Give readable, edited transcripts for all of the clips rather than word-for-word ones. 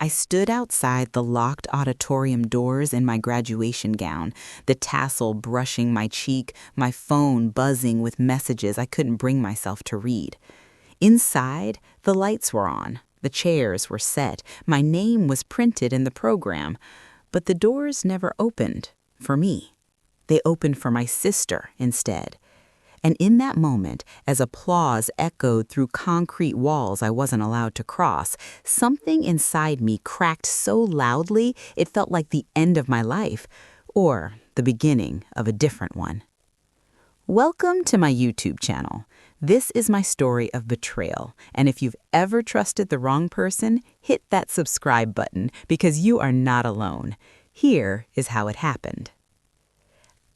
I stood outside the locked auditorium doors in my graduation gown, the tassel brushing my cheek, my phone buzzing with messages I couldn't bring myself to read. Inside, the lights were on, the chairs were set, my name was printed in the program, but the doors never opened for me. They opened for my sister instead. And in that moment, as applause echoed through concrete walls I wasn't allowed to cross, something inside me cracked so loudly it felt like the end of my life, or the beginning of a different one. Welcome to my YouTube channel. This is my story of betrayal, and if you've ever trusted the wrong person, hit that subscribe button because you are not alone. Here is how it happened.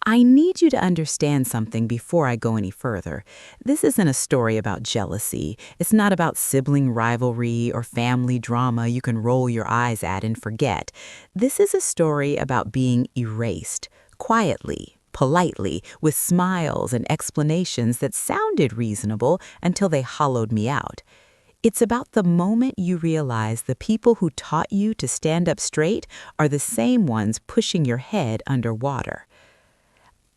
I need you to understand something before I go any further. This isn't a story about jealousy. It's not about sibling rivalry or family drama you can roll your eyes at and forget. This is a story about being erased, quietly, politely, with smiles and explanations that sounded reasonable until they hollowed me out. It's about the moment you realize the people who taught you to stand up straight are the same ones pushing your head underwater.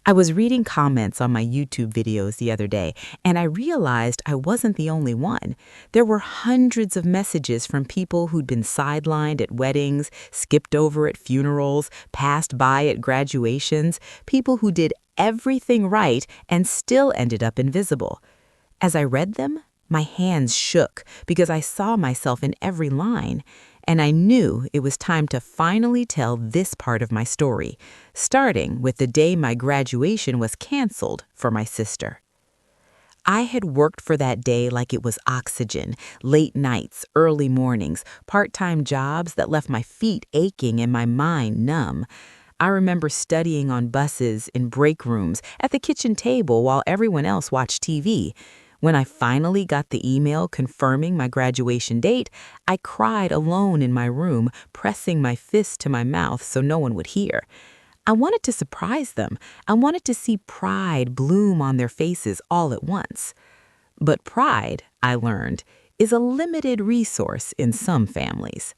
I was reading comments on my YouTube videos the other day, and I realized I wasn't the only one. There were hundreds of messages from people who'd been sidelined at weddings, skipped over at funerals, passed by at graduations, people who did everything right and still ended up invisible. As I read them, my hands shook because I saw myself in every line. And I knew it was time to finally tell this part of my story, starting with the day my graduation was canceled for my sister. I had worked for that day like it was oxygen, late nights, early mornings, part-time jobs that left my feet aching and my mind numb. I remember studying on buses, in break rooms, at the kitchen table while everyone else watched TV. When I finally got the email confirming my graduation date, I cried alone in my room, pressing my fist to my mouth so no one would hear. I wanted to surprise them. I wanted to see pride bloom on their faces all at once. But pride, I learned, is a limited resource in some families.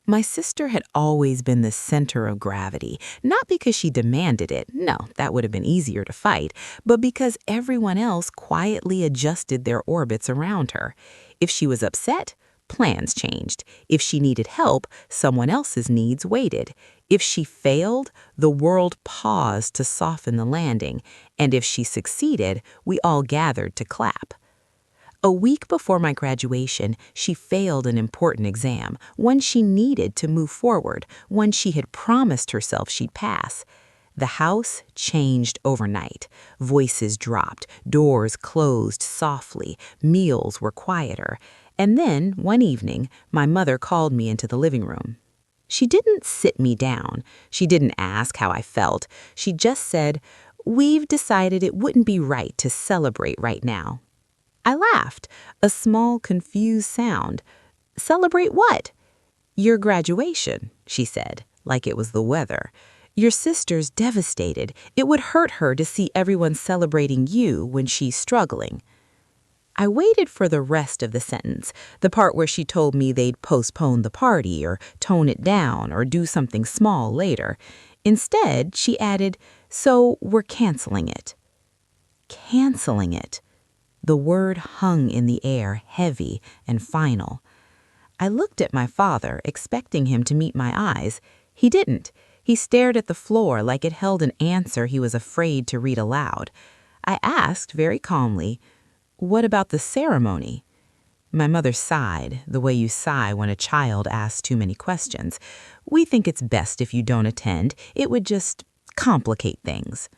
My sister had always been the center of gravity, not because she demanded it, no, that would have been easier to fight, but because everyone else quietly adjusted their orbits around her. If she was upset, plans changed. If she needed help, someone else's needs waited. If she failed, the world paused to soften the landing, and if she succeeded, we all gathered to clap. A week before my graduation, she failed an important exam, one she needed to move forward, one she had promised herself she'd pass. The house changed overnight. Voices dropped, doors closed softly, meals were quieter. And then, one evening, my mother called me into the living room. She didn't sit me down. She didn't ask how I felt. She just said, "We've decided it wouldn't be right to celebrate right now." I laughed, a small, confused sound. "Celebrate what?" "Your graduation," she said, like it was the weather. "Your sister's devastated. It would hurt her to see everyone celebrating you when she's struggling." I waited for the rest of the sentence, the part where she told me they'd postpone the party or tone it down or do something small later. Instead, she added, "So we're canceling it." Canceling it. The word hung in the air, heavy and final. I looked at my father, expecting him to meet my eyes. He didn't. He stared at the floor like it held an answer he was afraid to read aloud. I asked very calmly, "What about the ceremony?" My mother sighed, the way you sigh when a child asks too many questions. "We think it's best if you don't attend. It would just complicate things."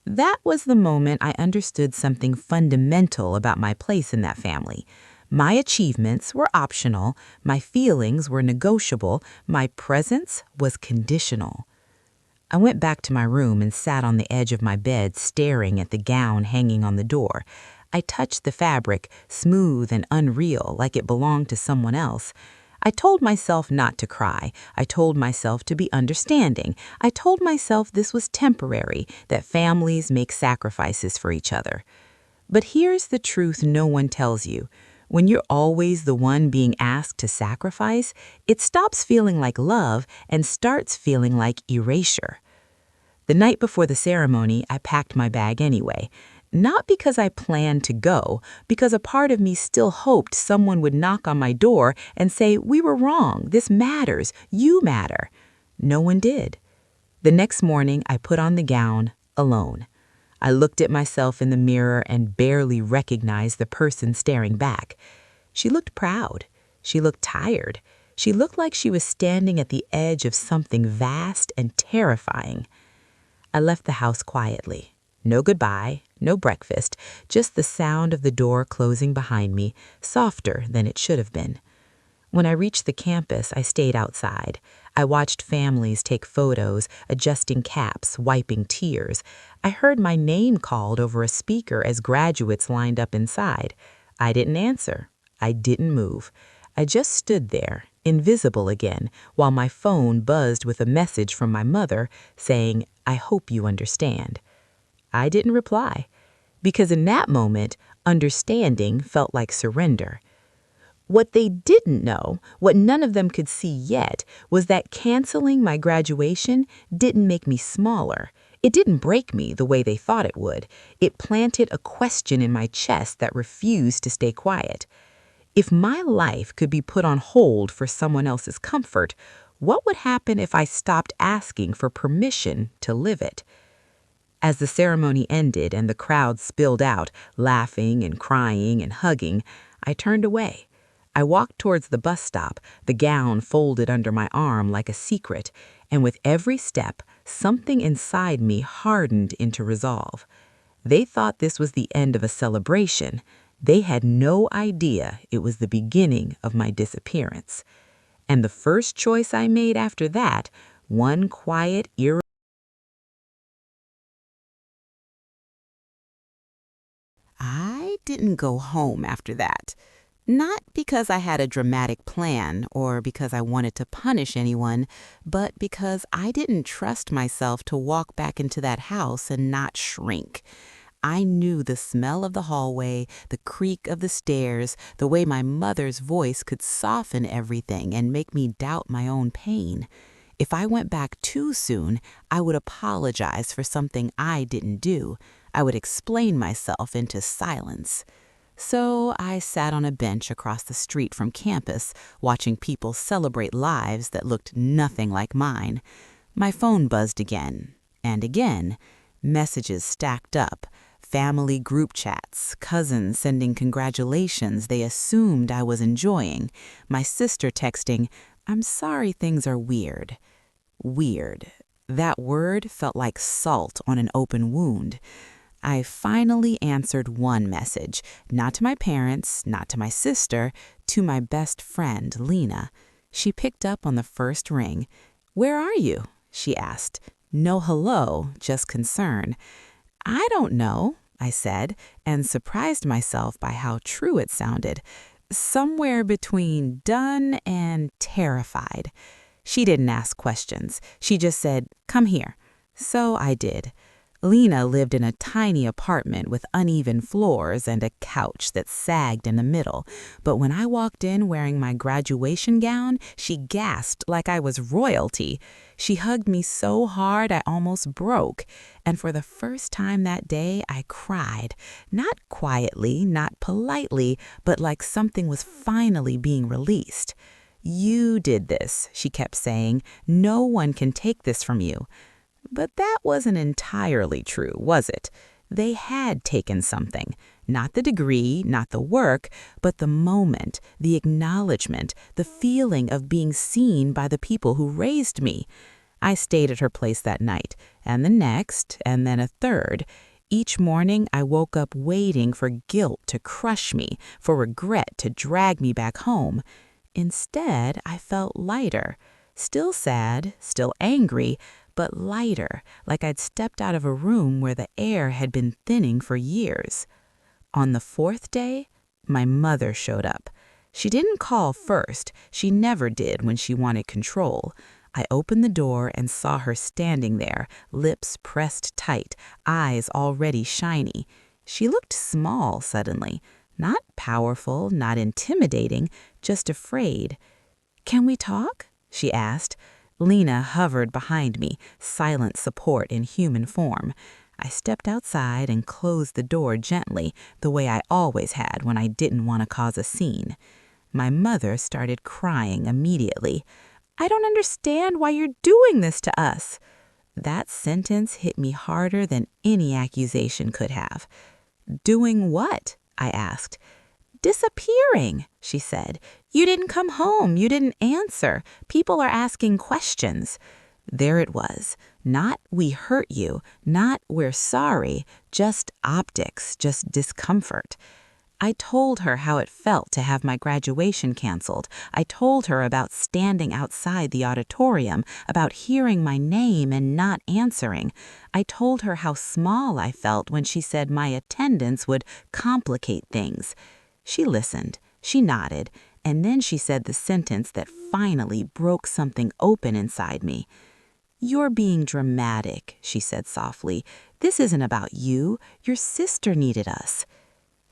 That was the moment I understood something fundamental about my place in that family. My achievements were optional, my feelings were negotiable, my presence was conditional. I went back to my room and sat on the edge of my bed staring at the gown hanging on the door. I touched the fabric, smooth and unreal, like it belonged to someone else. I told myself not to cry. I told myself to be understanding. I told myself this was temporary, that families make sacrifices for each other. But here's the truth no one tells you. When you're always the one being asked to sacrifice, it stops feeling like love and starts feeling like erasure. The night before the ceremony, I packed my bag anyway. Not because I planned to go, because a part of me still hoped someone would knock on my door and say, "We were wrong, this matters, you matter." No one did. The next morning, I put on the gown, alone. I looked at myself in the mirror and barely recognized the person staring back. She looked proud. She looked tired. She looked like she was standing at the edge of something vast and terrifying. I left the house quietly. No goodbye, no breakfast, just the sound of the door closing behind me, softer than it should have been. When I reached the campus, I stayed outside. I watched families take photos, adjusting caps, wiping tears. I heard my name called over a speaker as graduates lined up inside. I didn't answer. I didn't move. I just stood there, invisible again, while my phone buzzed with a message from my mother saying, "I hope you understand." I didn't reply, because in that moment, understanding felt like surrender. What they didn't know, what none of them could see yet, was that canceling my graduation didn't make me smaller. It didn't break me the way they thought it would. It planted a question in my chest that refused to stay quiet. If my life could be put on hold for someone else's comfort, what would happen if I stopped asking for permission to live it? As the ceremony ended and the crowd spilled out, laughing and crying and hugging, I turned away. I walked towards the bus stop, the gown folded under my arm like a secret, and with every step, something inside me hardened into resolve. They thought this was the end of a celebration. They had no idea it was the beginning of my disappearance. And the first choice I made after that, one quiet, I didn't go home after that. Not because I had a dramatic plan or because I wanted to punish anyone, but because I didn't trust myself to walk back into that house and not shrink. I knew the smell of the hallway, the creak of the stairs, the way my mother's voice could soften everything and make me doubt my own pain. If I went back too soon, I would apologize for something I didn't do. I would explain myself into silence. So I sat on a bench across the street from campus, watching people celebrate lives that looked nothing like mine. My phone buzzed again, and again. Messages stacked up. Family group chats, cousins sending congratulations they assumed I was enjoying. My sister texting, "I'm sorry things are weird." Weird. That word felt like salt on an open wound. I finally answered one message, not to my parents, not to my sister, to my best friend, Lena. She picked up on the first ring. "Where are you?" she asked. No hello, just concern. "I don't know," I said, and surprised myself by how true it sounded. Somewhere between done and terrified. She didn't ask questions. She just said, "Come here." So I did. Lena lived in a tiny apartment with uneven floors and a couch that sagged in the middle. But when I walked in wearing my graduation gown, she gasped like I was royalty. She hugged me so hard I almost broke. And for the first time that day, I cried. Not quietly, not politely, but like something was finally being released. "You did this," she kept saying. "No one can take this from you." But that wasn't entirely true, was it? They had taken something. Not the degree, not the work, but the moment, the acknowledgement, the feeling of being seen by the people who raised me. I stayed at her place that night, and the next, and then a third. Each morning, I woke up waiting for guilt to crush me, for regret to drag me back home. Instead, I felt lighter. Still sad, still angry, but lighter, like I'd stepped out of a room where the air had been thinning for years. On the fourth day, my mother showed up. She didn't call first. She never did when she wanted control. I opened the door and saw her standing there, lips pressed tight, eyes already shiny. She looked small suddenly. Not powerful, not intimidating, just afraid. "Can we talk?" she asked. Lena hovered behind me, silent support in human form. I stepped outside and closed the door gently, the way I always had when I didn't want to cause a scene. My mother started crying immediately. "I don't understand why you're doing this to us." That sentence hit me harder than any accusation could have. "Doing what?" I asked. "Disappearing," she said. "You didn't come home. You didn't answer. People are asking questions." There it was. Not "we hurt you," not "we're sorry," just optics, just discomfort. I told her how it felt to have my graduation canceled. I told her about standing outside the auditorium, about hearing my name and not answering. I told her how small I felt when she said my attendance would complicate things. She listened, she nodded, and then she said the sentence that finally broke something open inside me. "You're being dramatic," she said softly. "This isn't about you. Your sister needed us."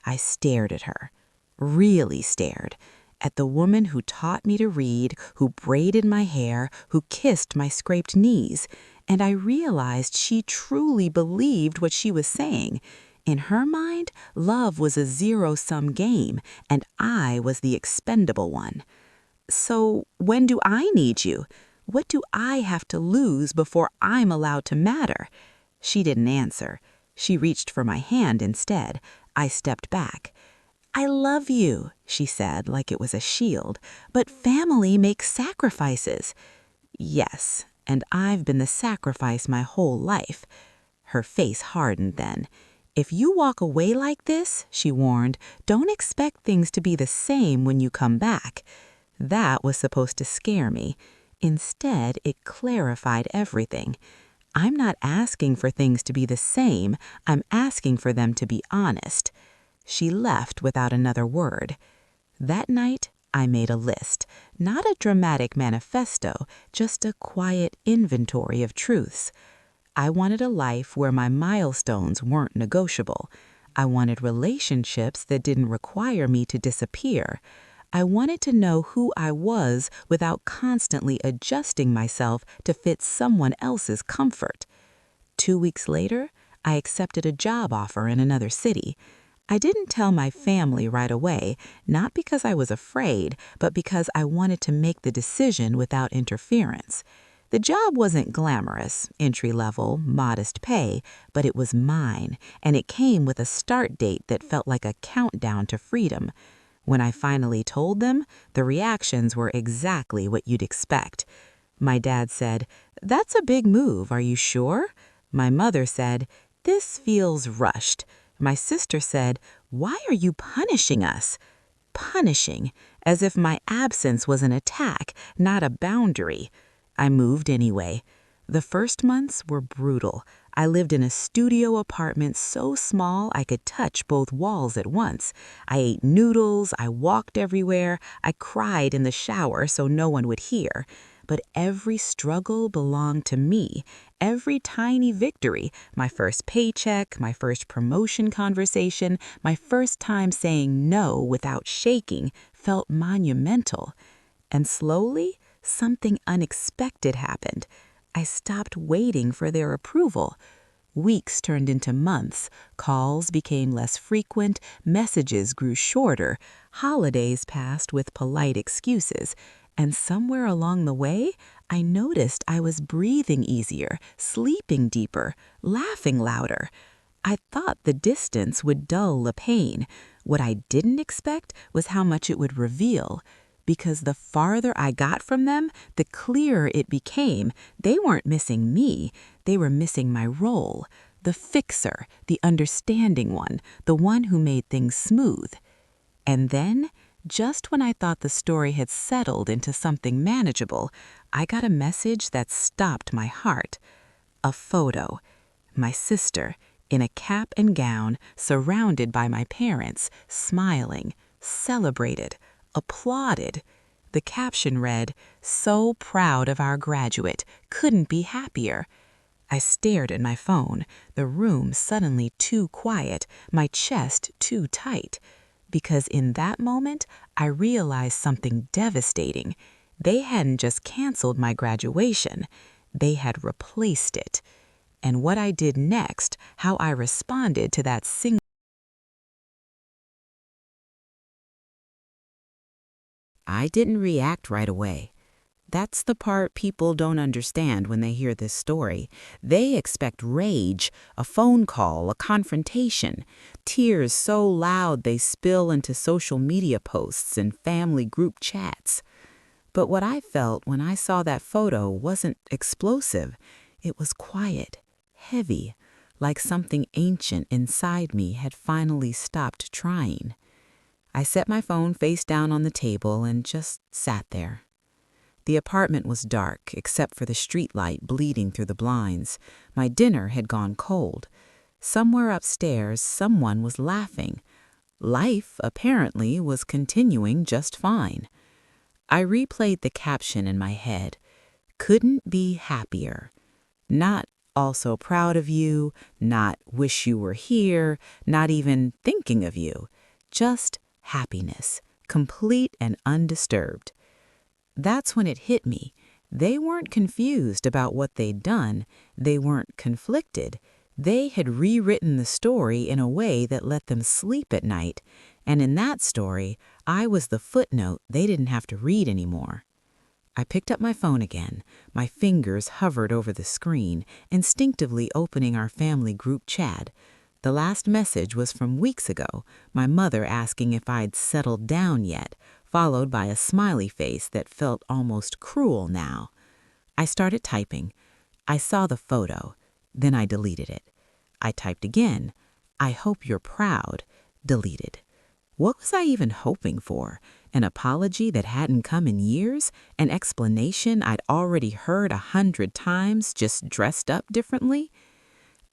I stared at her, really stared, at the woman who taught me to read, who braided my hair, who kissed my scraped knees, and I realized she truly believed what she was saying. In her mind, love was a zero-sum game, and I was the expendable one. "So when do I need you? What do I have to lose before I'm allowed to matter?" She didn't answer. She reached for my hand instead. I stepped back. "I love you," she said like it was a shield, "but family makes sacrifices." "Yes, and I've been the sacrifice my whole life." Her face hardened then. "If you walk away like this," she warned, "don't expect things to be the same when you come back." That was supposed to scare me. Instead, it clarified everything. I'm not asking for things to be the same. I'm asking for them to be honest. She left without another word. That night, I made a list. Not a dramatic manifesto, just a quiet inventory of truths. I wanted a life where my milestones weren't negotiable. I wanted relationships that didn't require me to disappear. I wanted to know who I was without constantly adjusting myself to fit someone else's comfort. 2 weeks later, I accepted a job offer in another city. I didn't tell my family right away, not because I was afraid, but because I wanted to make the decision without interference. The job wasn't glamorous, entry-level, modest pay, but it was mine, and it came with a start date that felt like a countdown to freedom. When I finally told them, the reactions were exactly what you'd expect. My dad said, "That's a big move, are you sure?" My mother said, "This feels rushed." My sister said, "Why are you punishing us?" Punishing, as if my absence was an attack, not a boundary. I moved anyway. The first months were brutal. I lived in a studio apartment so small I could touch both walls at once. I ate noodles, I walked everywhere, I cried in the shower so no one would hear. But every struggle belonged to me. Every tiny victory, my first paycheck, my first promotion conversation, my first time saying no without shaking, felt monumental. And slowly, something unexpected happened. I stopped waiting for their approval. Weeks turned into months. Calls became less frequent. Messages grew shorter. Holidays passed with polite excuses. And somewhere along the way, I noticed I was breathing easier, sleeping deeper, laughing louder. I thought the distance would dull the pain. What I didn't expect was how much it would reveal. Because the farther I got from them, the clearer it became. They weren't missing me. They were missing my role. The fixer, the understanding one, the one who made things smooth. And then, just when I thought the story had settled into something manageable, I got a message that stopped my heart. A photo. My sister, in a cap and gown, surrounded by my parents, smiling, celebrated, applauded. The caption read, "So proud of our graduate, couldn't be happier." I stared at my phone, the room suddenly too quiet, my chest too tight. because in that moment, I realized something devastating. They hadn't just canceled my graduation, they had replaced it. And what I did next, how I responded to that single. I didn't react right away. That's the part people don't understand when they hear this story. They expect rage, a phone call, a confrontation, tears so loud they spill into social media posts and family group chats. But what I felt when I saw that photo wasn't explosive. It was quiet, heavy, like something ancient inside me had finally stopped trying. I set my phone face down on the table and just sat there. The apartment was dark, except for the streetlight bleeding through the blinds. My dinner had gone cold. Somewhere upstairs, someone was laughing. Life, apparently, was continuing just fine. I replayed the caption in my head. Couldn't be happier. Not also proud of you, not wish you were here, not even thinking of you. Just happiness, complete and undisturbed. That's when it hit me. They weren't confused about what they'd done. They weren't conflicted. They had rewritten the story in a way that let them sleep at night. And in that story, I was the footnote they didn't have to read anymore. I picked up my phone again. My fingers hovered over the screen, instinctively opening our family group chat. The last message was from weeks ago, my mother asking if I'd settled down yet, followed by a smiley face that felt almost cruel now. I started typing. I saw the photo. Then I deleted it. I typed again. I hope you're proud. Deleted. What was I even hoping for? An apology that hadn't come in years? An explanation I'd already heard 100 times, just dressed up differently?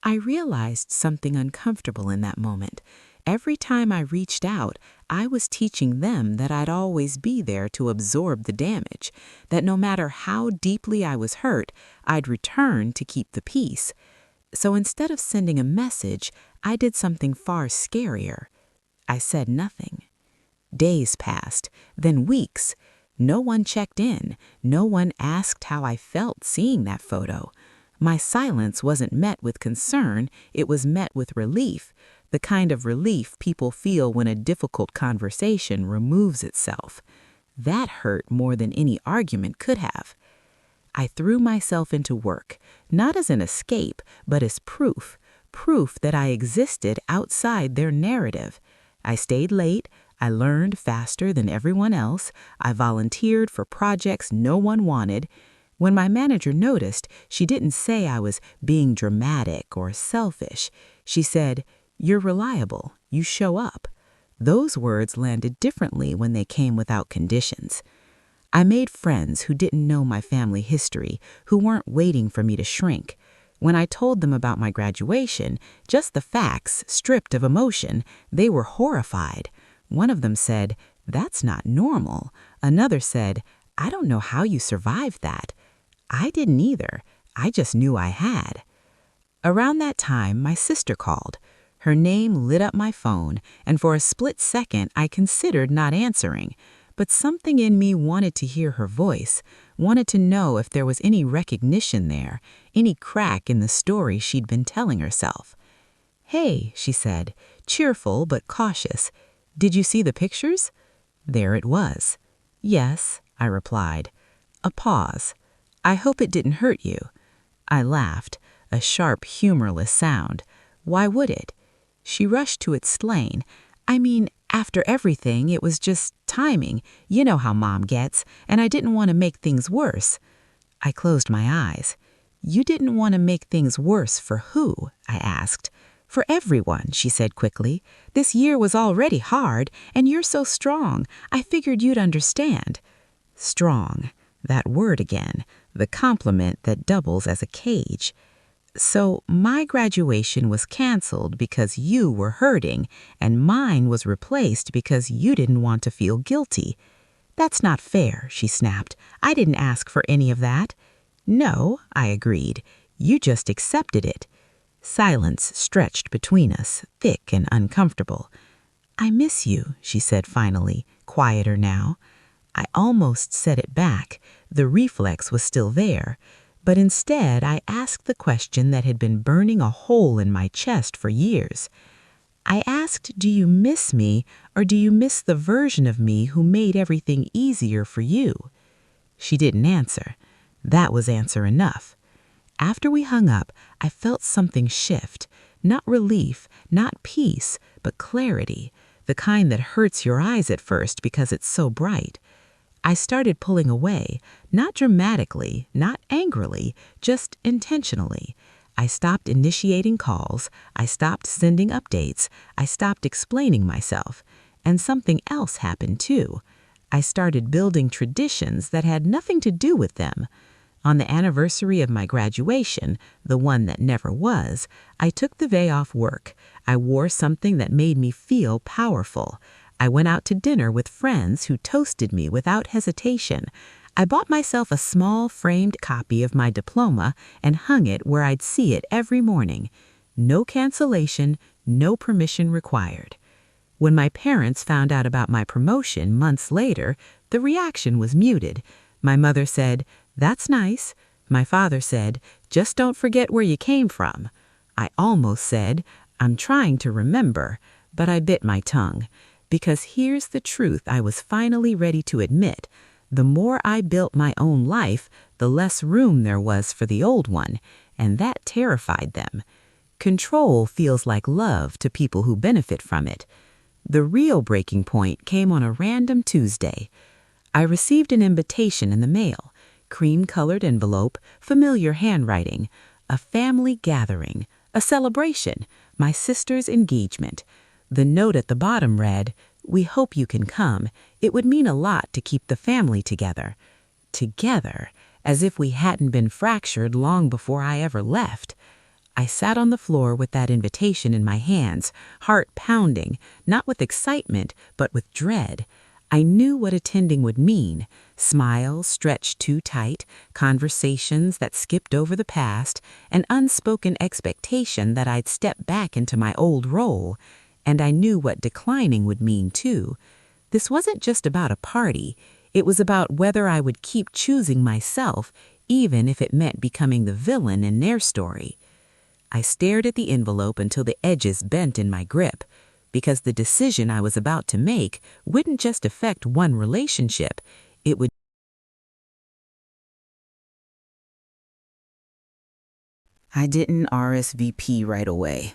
I realized something uncomfortable in that moment. Every time I reached out, I was teaching them that I'd always be there to absorb the damage, that no matter how deeply I was hurt, I'd return to keep the peace. So instead of sending a message, I did something far scarier. I said nothing. Days passed, then weeks. No one checked in. No one asked how I felt seeing that photo. My silence wasn't met with concern, it was met with relief, the kind of relief people feel when a difficult conversation removes itself. That hurt more than any argument could have. I threw myself into work, not as an escape, but as proof that I existed outside their narrative. I stayed late, I learned faster than everyone else, I volunteered for projects no one wanted. When my manager noticed, she didn't say I was being dramatic or selfish. She said, "You're reliable. You show up." Those words landed differently when they came without conditions. I made friends who didn't know my family history, who weren't waiting for me to shrink. When I told them about my graduation, just the facts, stripped of emotion, they were horrified. One of them said, "That's not normal." Another said, "I don't know how you survived that." I didn't either. I just knew I had. Around that time, my sister called. Her name lit up my phone, and for a split second, I considered not answering. But something in me wanted to hear her voice, wanted to know if there was any recognition there, any crack in the story she'd been telling herself. "Hey," she said, cheerful but cautious. "Did you see the pictures?" There it was. "Yes," I replied. A pause. "I hope it didn't hurt you." I laughed, a sharp, humorless sound. Why would it? She rushed to explain. "I mean, after everything, it was just timing. You know how Mom gets, and I didn't want to make things worse." I closed my eyes. "You didn't want to make things worse for who?" I asked. "For everyone," she said quickly. "This year was already hard, and you're so strong. I figured you'd understand." Strong. That word again, the compliment that doubles as a cage. So my graduation was canceled because you were hurting, and mine was replaced because you didn't want to feel guilty. "That's not fair," she snapped. "I didn't ask for any of that." "No," I agreed. "You just accepted it." Silence stretched between us, thick and uncomfortable. "I miss you," she said finally, quieter now. I almost said it back. The reflex was still there. But instead, I asked the question that had been burning a hole in my chest for years. I asked, "Do you miss me, or do you miss the version of me who made everything easier for you?" She didn't answer. That was answer enough. After we hung up, I felt something shift. Not relief, not peace, but clarity, the kind that hurts your eyes at first because it's so bright. I started pulling away, not dramatically, not angrily, just intentionally. I stopped initiating calls, I stopped sending updates, I stopped explaining myself. And something else happened too. I started building traditions that had nothing to do with them. On the anniversary of my graduation, the one that never was, I took the day off work. I wore something that made me feel powerful. I went out to dinner with friends who toasted me without hesitation. I bought myself a small framed copy of my diploma and hung it where I'd see it every morning. No cancellation, no permission required. When my parents found out about my promotion months later, the reaction was muted. My mother said, "That's nice." My father said, "Just don't forget where you came from." I almost said, "I'm trying to remember," but I bit my tongue. Because here's the truth I was finally ready to admit. The more I built my own life, the less room there was for the old one, and that terrified them. Control feels like love to people who benefit from it. The real breaking point came on a random Tuesday. I received an invitation in the mail, cream-colored envelope, familiar handwriting, a family gathering, a celebration, my sister's engagement. The note at the bottom read, "We hope you can come. It would mean a lot to keep the family together." Together, as if we hadn't been fractured long before I ever left. I sat on the floor with that invitation in my hands, heart pounding, not with excitement, but with dread. I knew what attending would mean. Smiles stretched too tight, conversations that skipped over the past, an unspoken expectation that I'd step back into my old role. And I knew what declining would mean, too. This wasn't just about a party. It was about whether I would keep choosing myself, even if it meant becoming the villain in their story. I stared at the envelope until the edges bent in my grip, because the decision I was about to make wouldn't just affect one relationship, it would. I didn't RSVP right away.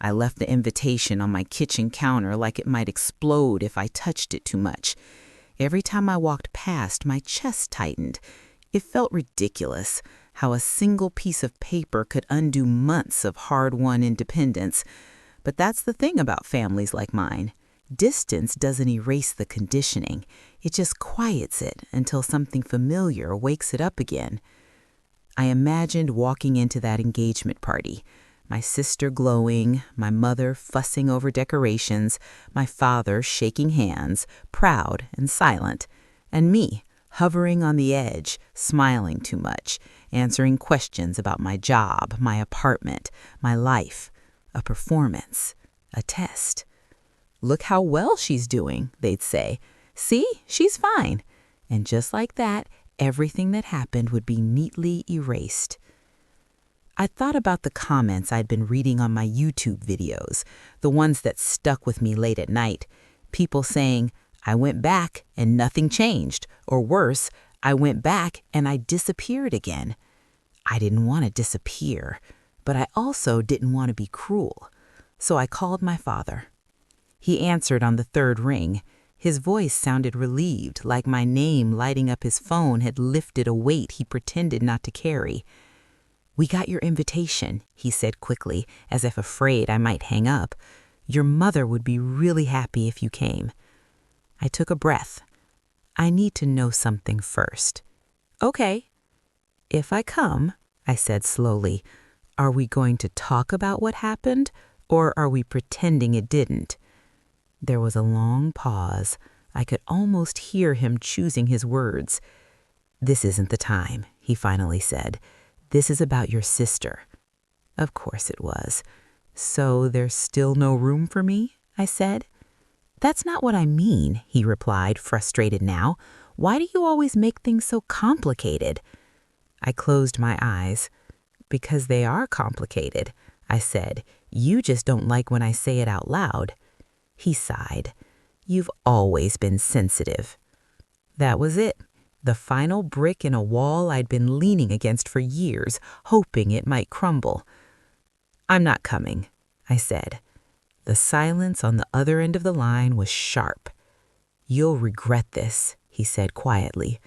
I left the invitation on my kitchen counter like it might explode if I touched it too much. Every time I walked past, my chest tightened. It felt ridiculous how a single piece of paper could undo months of hard-won independence. But that's the thing about families like mine. Distance doesn't erase the conditioning. It just quiets it until something familiar wakes it up again. I imagined walking into that engagement party. My sister glowing, my mother fussing over decorations, my father shaking hands, proud and silent, and me hovering on the edge, smiling too much, answering questions about my job, my apartment, my life, a performance, a test. "Look how well she's doing," they'd say. "See, she's fine." And just like that, everything that happened would be neatly erased. I thought about the comments I'd been reading on my YouTube videos, the ones that stuck with me late at night. People saying, "I went back and nothing changed," or worse, "I went back and I disappeared again." I didn't want to disappear, but I also didn't want to be cruel. So I called my father. He answered on the third ring. His voice sounded relieved, like my name lighting up his phone had lifted a weight he pretended not to carry. "We got your invitation," he said quickly, as if afraid I might hang up. "Your mother would be really happy if you came." I took a breath. I need to know something first. "Okay." "If I come," I said slowly, "are we going to talk about what happened, or are we pretending it didn't?" There was a long pause. I could almost hear him choosing his words. "This isn't the time," he finally said. "This is about your sister." Of course it was. "So there's still no room for me?" I said. "That's not what I mean," he replied, frustrated now. "Why do you always make things so complicated?" I closed my eyes. "Because they are complicated," I said. "You just don't like when I say it out loud." He sighed. "You've always been sensitive." That was it. The final brick in a wall I'd been leaning against for years, hoping it might crumble. "I'm not coming," I said. The silence on the other end of the line was sharp. "You'll regret this," he said quietly.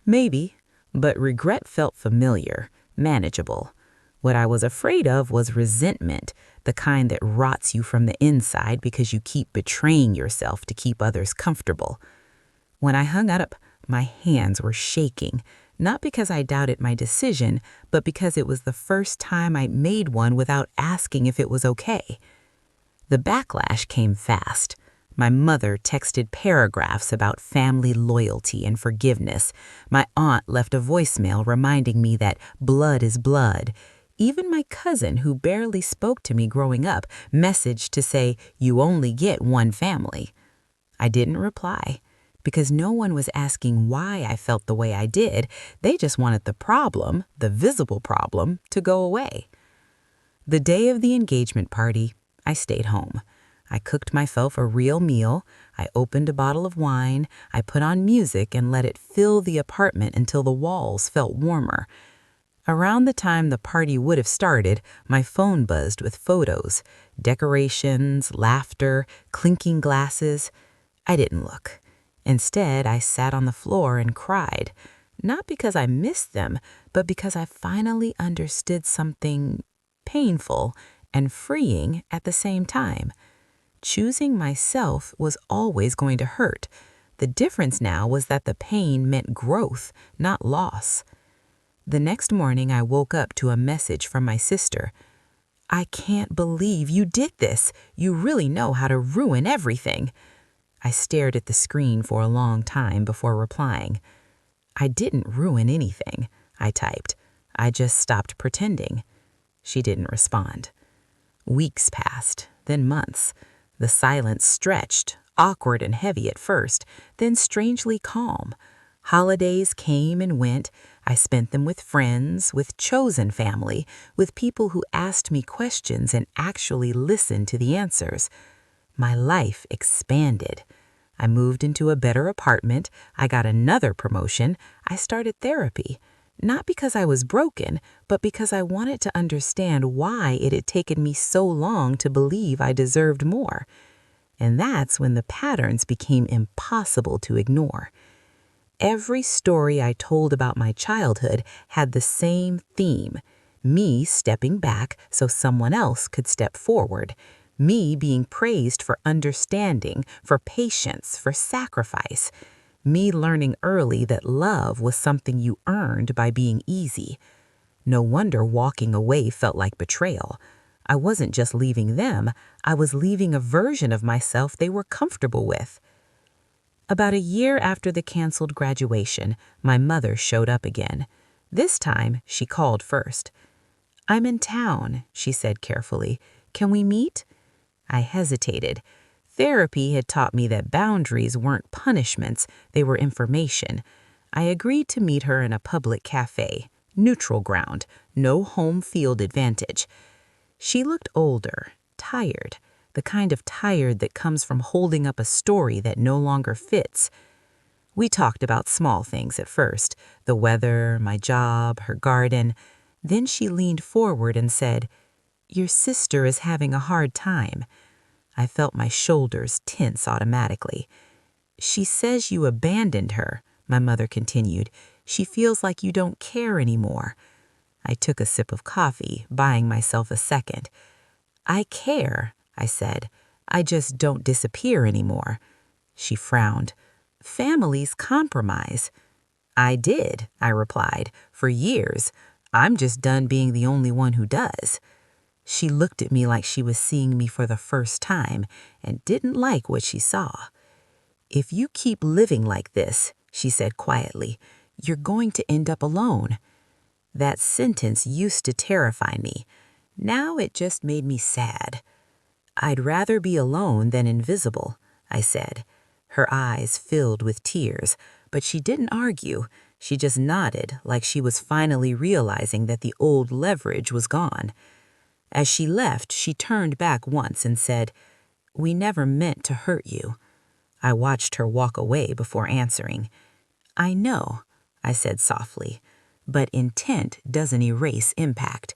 Maybe, but regret felt familiar, manageable. What I was afraid of was resentment, the kind that rots you from the inside because you keep betraying yourself to keep others comfortable. When I hung up, my hands were shaking, not because I doubted my decision, but because it was the first time I'd made one without asking if it was okay. The backlash came fast. My mother texted paragraphs about family loyalty and forgiveness. My aunt left a voicemail reminding me that blood is blood. Even my cousin, who barely spoke to me growing up, messaged to say, "You only get one family." I didn't reply, because no one was asking why I felt the way I did. They just wanted the problem, the visible problem, to go away. The day of the engagement party, I stayed home. I cooked myself a real meal. I opened a bottle of wine. I put on music and let it fill the apartment until the walls felt warmer. Around the time the party would have started, my phone buzzed with photos, decorations, laughter, clinking glasses. I didn't look. Instead, I sat on the floor and cried, not because I missed them, but because I finally understood something painful and freeing at the same time. Choosing myself was always going to hurt. The difference now was that the pain meant growth, not loss. The next morning, I woke up to a message from my sister. "I can't believe you did this. You really know how to ruin everything." I stared at the screen for a long time before replying. "I didn't ruin anything," I typed. "I just stopped pretending." She didn't respond. Weeks passed, then months. The silence stretched, awkward and heavy at first, then strangely calm. Holidays came and went. I spent them with friends, with chosen family, with people who asked me questions and actually listened to the answers. My life expanded. I moved into a better apartment. I got another promotion. I started therapy. Not because I was broken, but because I wanted to understand why it had taken me so long to believe I deserved more. And that's when the patterns became impossible to ignore. Every story I told about my childhood had the same theme: me stepping back so someone else could step forward, me being praised for understanding, for patience, for sacrifice, me learning early that love was something you earned by being easy. No wonder walking away felt like betrayal. I wasn't just leaving them, I was leaving a version of myself they were comfortable with. About a year after the canceled graduation, my mother showed up again. This time, she called first. "I'm in town," she said carefully. "Can we meet?" I hesitated. Therapy had taught me that boundaries weren't punishments, they were information. I agreed to meet her in a public cafe, neutral ground, no home field advantage. She looked older, tired, the kind of tired that comes from holding up a story that no longer fits. We talked about small things at first, the weather, my job, her garden. Then she leaned forward and said, "Your sister is having a hard time." I felt my shoulders tense automatically. "She says you abandoned her," my mother continued. "She feels like you don't care anymore." I took a sip of coffee, buying myself a second. "I care," I said. "I just don't disappear anymore." She frowned. "Families compromise." "I did," I replied, "for years. I'm just done being the only one who does." She looked at me like she was seeing me for the first time and didn't like what she saw. "If you keep living like this," she said quietly, "you're going to end up alone." That sentence used to terrify me. Now it just made me sad. I'd rather be alone than invisible. I said. Her eyes filled with tears, but she didn't argue. She just nodded like she was finally realizing that the old leverage was gone. As she left, she turned back once and said, "We never meant to hurt you." I watched her walk away before answering. "I know," I said softly, "but intent doesn't erase impact."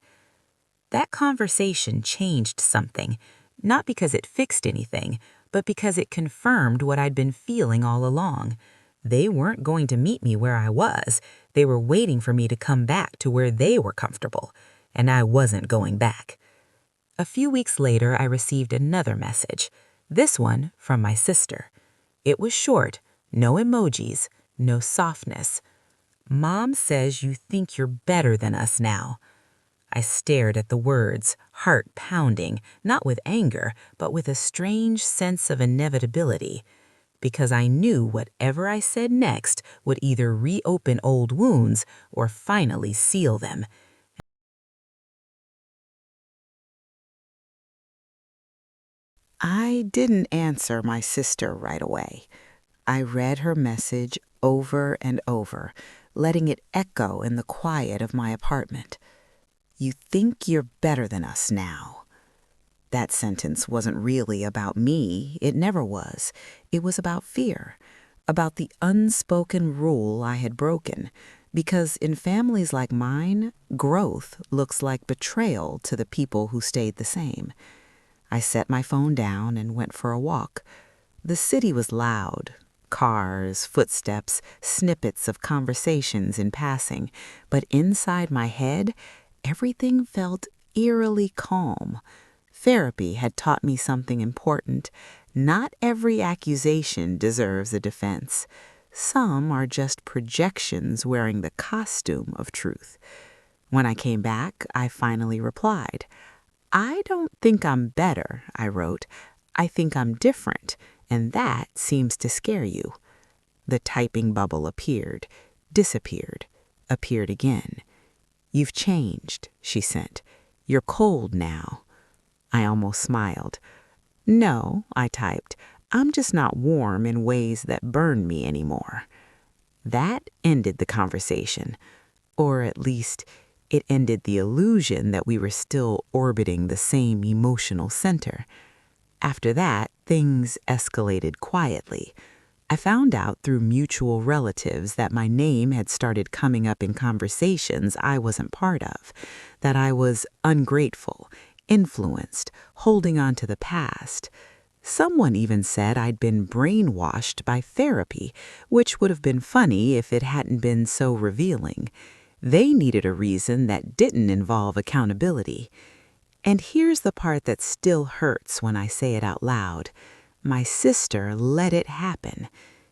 That conversation changed something, not because it fixed anything, but because it confirmed what I'd been feeling all along. They weren't going to meet me where I was. They were waiting for me to come back to where they were comfortable, and I wasn't going back. A few weeks later, I received another message, this one from my sister. It was short, no emojis, no softness. "Mom says you think you're better than us now." I stared at the words, heart pounding, not with anger, but with a strange sense of inevitability, because I knew whatever I said next would either reopen old wounds or finally seal them. I didn't answer my sister right away. I read her message over and over, letting it echo in the quiet of my apartment. "You think you're better than us now." That sentence wasn't really about me. It never was. It was about fear, about the unspoken rule I had broken. Because in families like mine, growth looks like betrayal to the people who stayed the same. I set my phone down and went for a walk. The city was loud. Cars, footsteps, snippets of conversations in passing. But inside my head, everything felt eerily calm. Therapy had taught me something important. Not every accusation deserves a defense. Some are just projections wearing the costume of truth. When I came back, I finally replied. "I don't think I'm better," I wrote. "I think I'm different, and that seems to scare you." The typing bubble appeared, disappeared, appeared again. "You've changed," she sent. "You're cold now." I almost smiled. "No," I typed, "I'm just not warm in ways that burn me anymore." That ended the conversation, or at least it ended the illusion that we were still orbiting the same emotional center. After that, things escalated quietly. I found out through mutual relatives that my name had started coming up in conversations I wasn't part of, that I was ungrateful, influenced, holding on to the past. Someone even said I'd been brainwashed by therapy, which would have been funny if it hadn't been so revealing. They needed a reason that didn't involve accountability. And here's the part that still hurts when I say it out loud. My sister let it happen.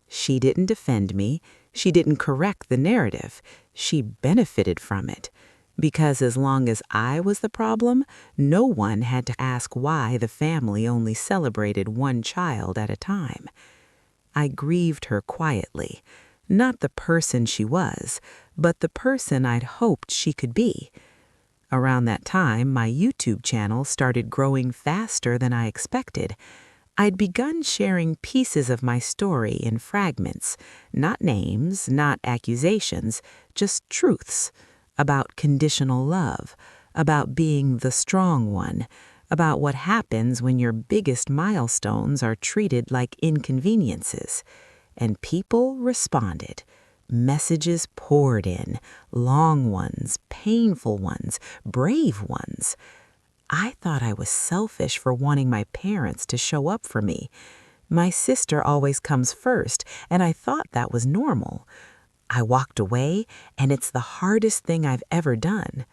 She didn't defend me. She didn't correct the narrative. She benefited from it. Because as long as I was the problem, no one had to ask why the family only celebrated one child at a time. I grieved her quietly. Not the person she was, but the person I'd hoped she could be. Around that time, my YouTube channel started growing faster than I expected. I'd begun sharing pieces of my story in fragments, not names, not accusations, just truths, about conditional love, about being the strong one, about what happens when your biggest milestones are treated like inconveniences. And people responded. Messages poured in, long ones, painful ones, brave ones. I thought I was selfish for wanting my parents to show up for me. My sister always comes first, and I thought that was normal. I walked away, and it's the hardest thing I've ever done.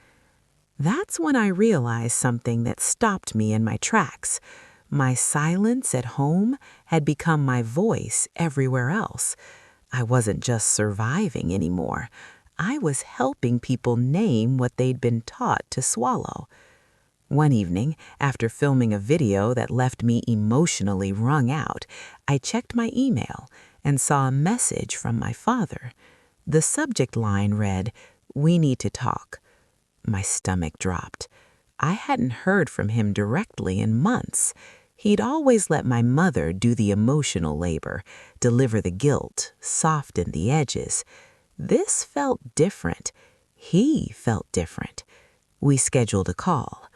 That's when I realized something that stopped me in my tracks. My silence at home had become my voice everywhere else. I wasn't just surviving anymore. I was helping people name what they'd been taught to swallow. One evening, after filming a video that left me emotionally wrung out, I checked my email and saw a message from my father. The subject line read, "We need to talk." My stomach dropped. I hadn't heard from him directly in months. He'd always let my mother do the emotional labor, deliver the guilt, soften the edges. This felt different. He felt different. We scheduled a call.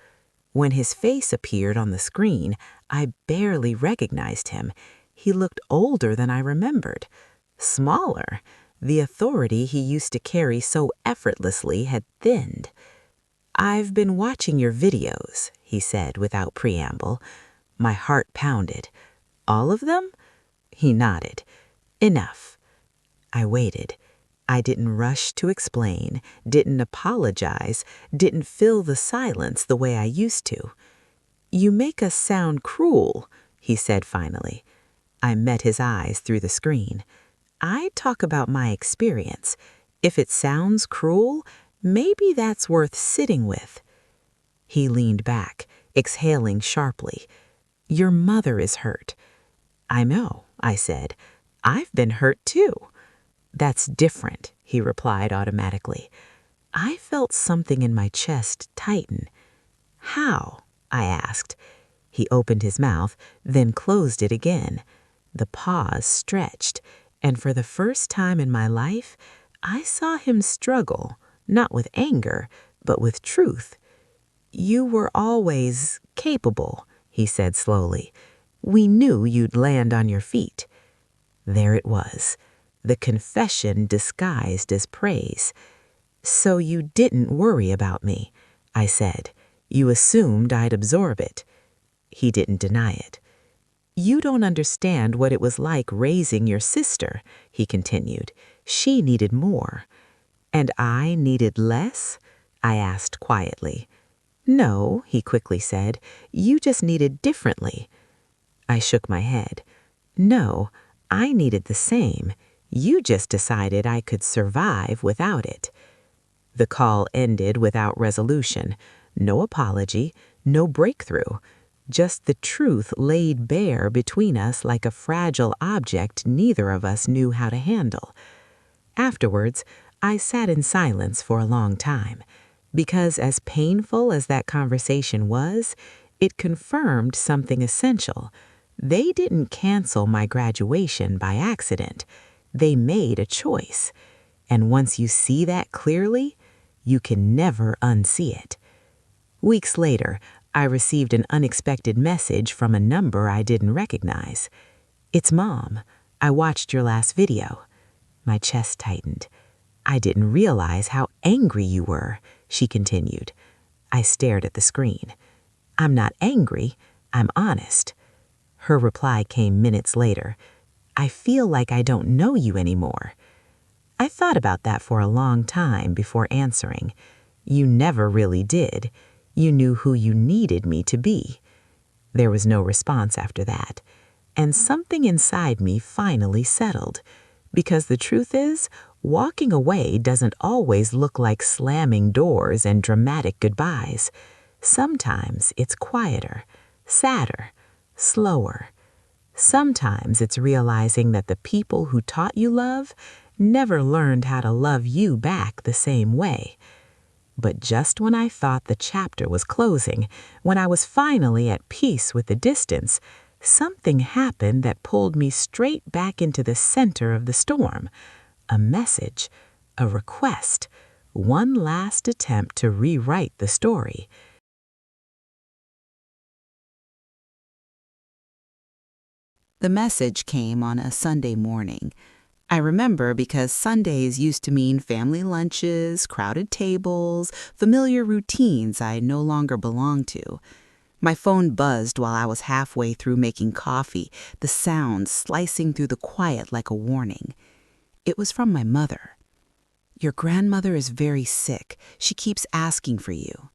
When his face appeared on the screen, I barely recognized him. He looked older than I remembered. Smaller. The authority he used to carry so effortlessly had thinned. "I've been watching your videos," he said without preamble. My heart pounded. "All of them?" He nodded. "Enough." I waited. I didn't rush to explain, didn't apologize, didn't fill the silence the way I used to. "You make us sound cruel," he said finally. I met his eyes through the screen. "I talk about my experience. If it sounds cruel, maybe that's worth sitting with." He leaned back, exhaling sharply. "Your mother is hurt." "I know," I said. "I've been hurt too." "That's different," he replied automatically. I felt something in my chest tighten. "How?" I asked. He opened his mouth, then closed it again. The pause stretched, and for the first time in my life, I saw him struggle, not with anger, but with truth. "You were always capable," he said slowly. "We knew you'd land on your feet." There it was, the confession disguised as praise. "So you didn't worry about me," I said. "You assumed I'd absorb it." He didn't deny it. "You don't understand what it was like raising your sister," he continued. "She needed more." "And I needed less?" I asked quietly. "No," he quickly said. "You just needed differently." I shook my head. "No, I needed the same. You just decided I could survive without it." The call ended without resolution. No apology, no breakthrough. Just the truth laid bare between us like a fragile object neither of us knew how to handle. Afterwards, I sat in silence for a long time, because as painful as that conversation was, it confirmed something essential. They didn't cancel my graduation by accident. They made a choice. And once you see that clearly, you can never unsee it. Weeks later, I received an unexpected message from a number I didn't recognize. "It's Mom. I watched your last video." My chest tightened. "I didn't realize how angry you were," she continued. I stared at the screen. "I'm not angry. I'm honest." Her reply came minutes later. "I feel like I don't know you anymore." I thought about that for a long time before answering. You never really did. You knew who you needed me to be. There was no response after that, and something inside me finally settled. Because the truth is, walking away doesn't always look like slamming doors and dramatic goodbyes. Sometimes it's quieter, sadder, slower. Sometimes it's realizing that the people who taught you love never learned how to love you back the same way. But just when I thought the chapter was closing, when I was finally at peace with the distance, something happened that pulled me straight back into the center of the storm. A message, a request, one last attempt to rewrite the story. The message came on a Sunday morning. I remember because Sundays used to mean family lunches, crowded tables, familiar routines I no longer belonged to. My phone buzzed while I was halfway through making coffee, the sound slicing through the quiet like a warning. It was from my mother. "Your grandmother is very sick. She keeps asking for you."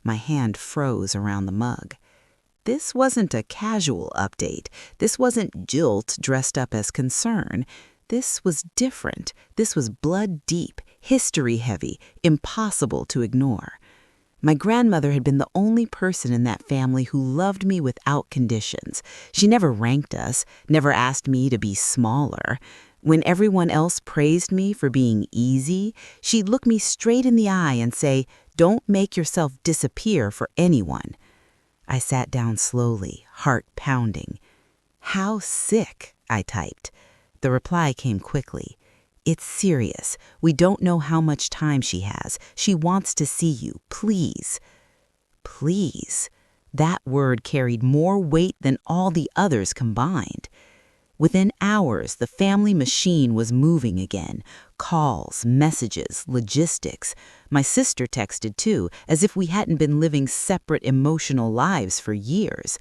My hand froze around the mug. This wasn't a casual update. This wasn't guilt dressed up as concern. This was different. This was blood deep, history heavy, impossible to ignore. My grandmother had been the only person in that family who loved me without conditions. She never ranked us, never asked me to be smaller. When everyone else praised me for being easy, she'd look me straight in the eye and say, "Don't make yourself disappear for anyone." I sat down slowly, heart pounding. "How sick?" I typed. The reply came quickly. "It's serious. We don't know how much time she has. She wants to see you. Please." Please. That word carried more weight than all the others combined. Within hours, the family machine was moving again. Calls, messages, logistics. My sister texted too, as if we hadn't been living separate emotional lives for years.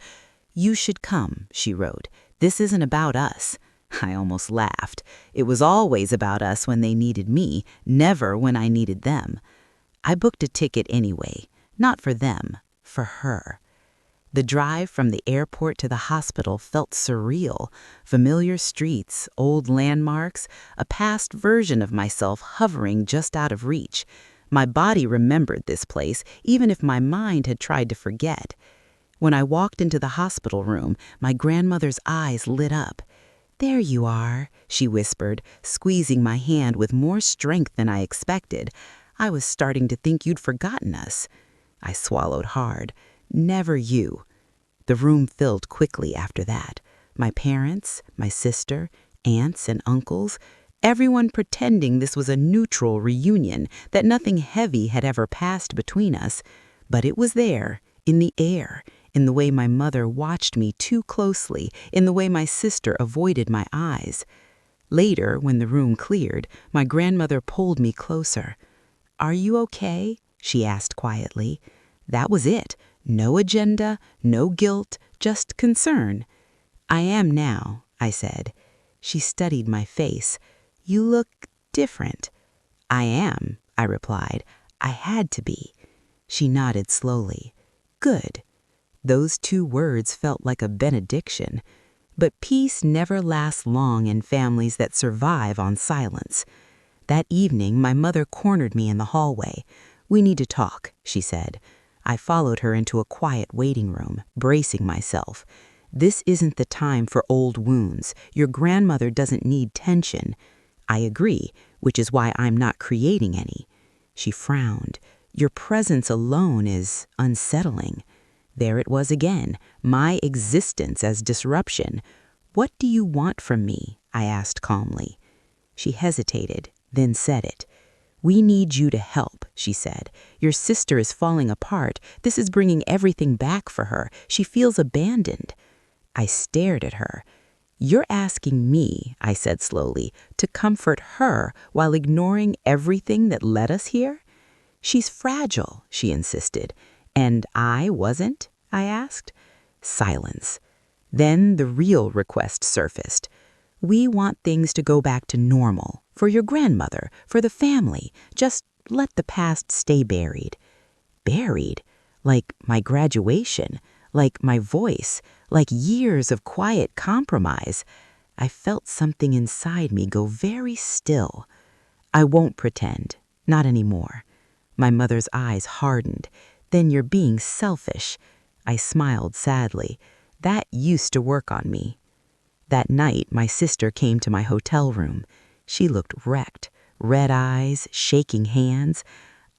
"You should come," she wrote. "This isn't about us." I almost laughed. It was always about us when they needed me, never when I needed them. I booked a ticket anyway, not for them, for her. The drive from the airport to the hospital felt surreal. Familiar streets, old landmarks, a past version of myself hovering just out of reach. My body remembered this place, even if my mind had tried to forget. When I walked into the hospital room, my grandmother's eyes lit up. "There you are," she whispered, squeezing my hand with more strength than I expected. "I was starting to think you'd forgotten us." I swallowed hard. "Never you." The room filled quickly after that. My parents, my sister, aunts and uncles, everyone pretending this was a neutral reunion, that nothing heavy had ever passed between us. But it was there, in the air, in the way my mother watched me too closely, in the way my sister avoided my eyes. Later, when the room cleared, my grandmother pulled me closer. "Are you okay?" she asked quietly. That was it. No agenda, no guilt, just concern. "I am now," I said. She studied my face. "You look different." "I am," I replied. "I had to be." She nodded slowly. "Good." Those two words felt like a benediction. But peace never lasts long in families that survive on silence. That evening, my mother cornered me in the hallway. "We need to talk," she said. I followed her into a quiet waiting room, bracing myself. "This isn't the time for old wounds. Your grandmother doesn't need tension." "I agree, which is why I'm not creating any." She frowned. "Your presence alone is unsettling." There it was again, my existence as disruption. "What do you want from me?" I asked calmly. She hesitated, then said it. "We need you to help," she said. "Your sister is falling apart. This is bringing everything back for her. She feels abandoned." I stared at her. "You're asking me," I said slowly, "to comfort her while ignoring everything that led us here?" "She's fragile," she insisted. "And I wasn't?" I asked. Silence. Then the real request surfaced. "We want things to go back to normal. For your grandmother, for the family. Just let the past stay buried." Buried? Like my graduation, like my voice, like years of quiet compromise. I felt something inside me go very still. "I won't pretend. Not anymore." My mother's eyes hardened. "Then you're being selfish." I smiled sadly. That used to work on me. That night, my sister came to my hotel room. She looked wrecked, red eyes, shaking hands.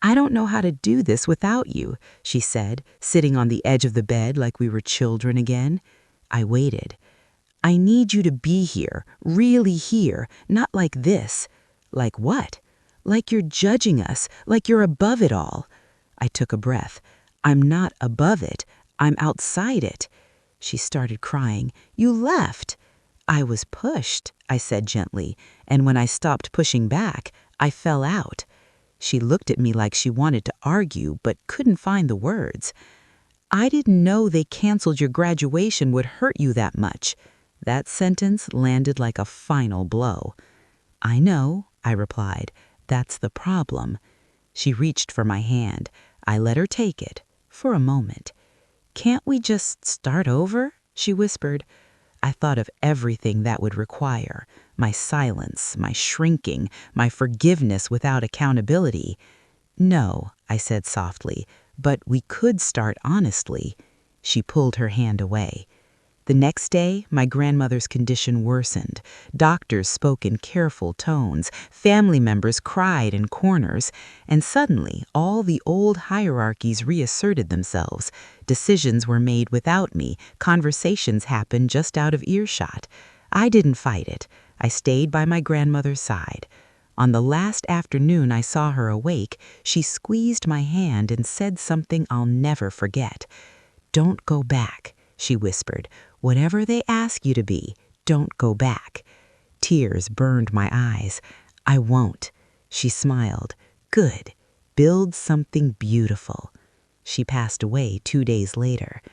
"I don't know how to do this without you," she said, sitting on the edge of the bed like we were children again. I waited. "I need you to be here, really here, not like this." "Like what?" "Like you're judging us, like you're above it all." I took a breath. "I'm not above it. I'm outside it." She started crying. "You left." "I was pushed," I said gently, "and when I stopped pushing back, I fell out." She looked at me like she wanted to argue, but couldn't find the words. "I didn't know they canceled your graduation would hurt you that much." That sentence landed like a final blow. "I know," I replied. "That's the problem." She reached for my hand. I let her take it, for a moment. "Can't we just start over?" she whispered. I thought of everything that would require. My silence, my shrinking, my forgiveness without accountability. "No," I said softly, "but we could start honestly." She pulled her hand away. The next day, my grandmother's condition worsened. Doctors spoke in careful tones, family members cried in corners, and suddenly all the old hierarchies reasserted themselves. Decisions were made without me, conversations happened just out of earshot. I didn't fight it. I stayed by my grandmother's side. On the last afternoon I saw her awake, she squeezed my hand and said something I'll never forget. "Don't go back," she whispered. "Whatever they ask you to be, don't go back." Tears burned my eyes. "I won't." She smiled. "Good. Build something beautiful." She passed away 2 days later.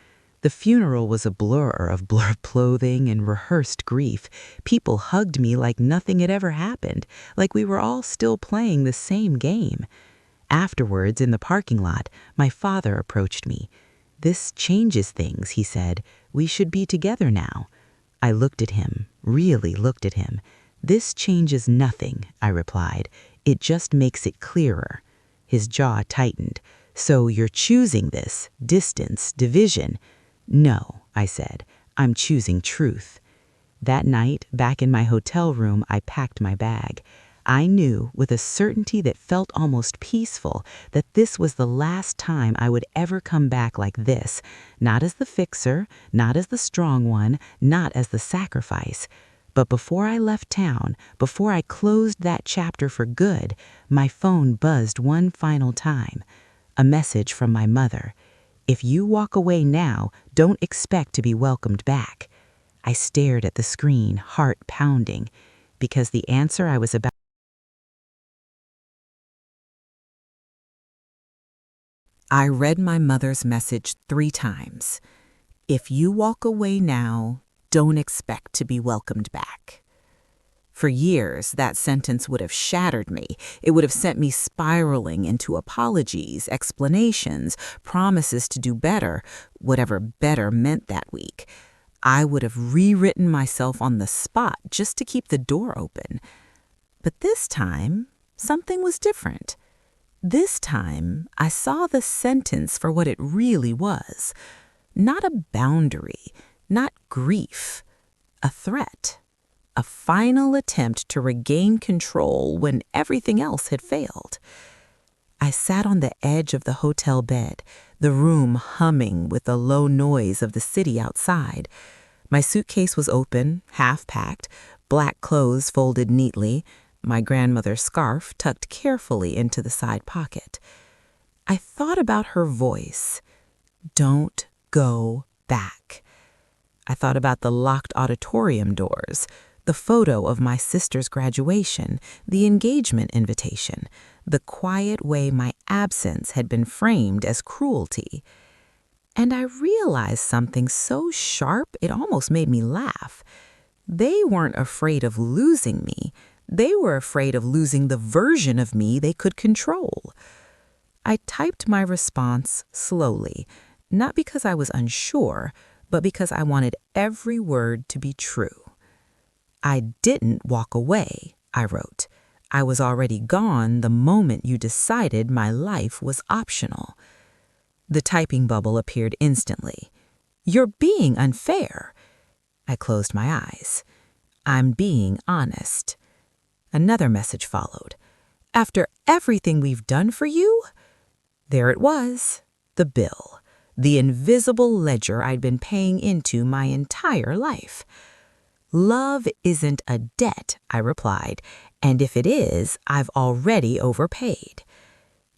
The funeral was a blur of blurred clothing and rehearsed grief. People hugged me like nothing had ever happened, like we were all still playing the same game. Afterwards, in the parking lot, my father approached me. "This changes things," he said. "We should be together now." I looked at him, really looked at him. "This changes nothing," I replied. "It just makes it clearer." His jaw tightened. "So you're choosing this, distance, division?" "No," I said. "I'm choosing truth." That night, back in my hotel room, I packed my bag. I knew, with a certainty that felt almost peaceful, that this was the last time I would ever come back like this, not as the fixer, not as the strong one, not as the sacrifice. But before I left town, before I closed that chapter for good, my phone buzzed one final time. A message from my mother. "If you walk away now, don't expect to be welcomed back." I stared at the screen, heart pounding, because the answer I was about. I read my mother's message 3 times. If you walk away now, don't expect to be welcomed back. For years, that sentence would have shattered me. It would have sent me spiraling into apologies, explanations, promises to do better, whatever better meant that week. I would have rewritten myself on the spot just to keep the door open. But this time, something was different. This time, I saw the sentence for what it really was. Not a boundary, not grief, a threat. A final attempt to regain control when everything else had failed. I sat on the edge of the hotel bed, the room humming with the low noise of the city outside. My suitcase was open, half-packed, black clothes folded neatly, my grandmother's scarf tucked carefully into the side pocket. I thought about her voice. "Don't go back." I thought about the locked auditorium doors, the photo of my sister's graduation, the engagement invitation, the quiet way my absence had been framed as cruelty. And I realized something so sharp it almost made me laugh. They weren't afraid of losing me. They were afraid of losing the version of me they could control. I typed my response slowly, not because I was unsure, but because I wanted every word to be true. "I didn't walk away," I wrote. "I was already gone the moment you decided my life was optional." The typing bubble appeared instantly. "You're being unfair." I closed my eyes. "I'm being honest." Another message followed. "After everything we've done for you?" There it was, the bill, the invisible ledger I'd been paying into my entire life. "Love isn't a debt," I replied, "and if it is, I've already overpaid."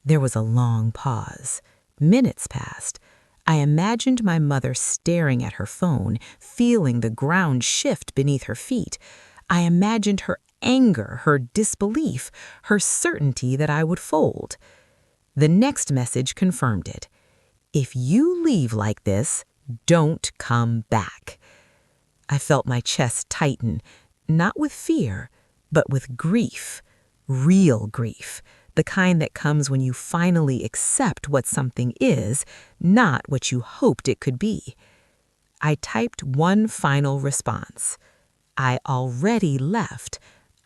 There was a long pause. Minutes passed. I imagined my mother staring at her phone, feeling the ground shift beneath her feet. I imagined her anger, her disbelief, her certainty that I would fold. The next message confirmed it. "If you leave like this, don't come back." I felt my chest tighten, not with fear, but with grief, real grief, the kind that comes when you finally accept what something is, not what you hoped it could be. I typed one final response. "I already left.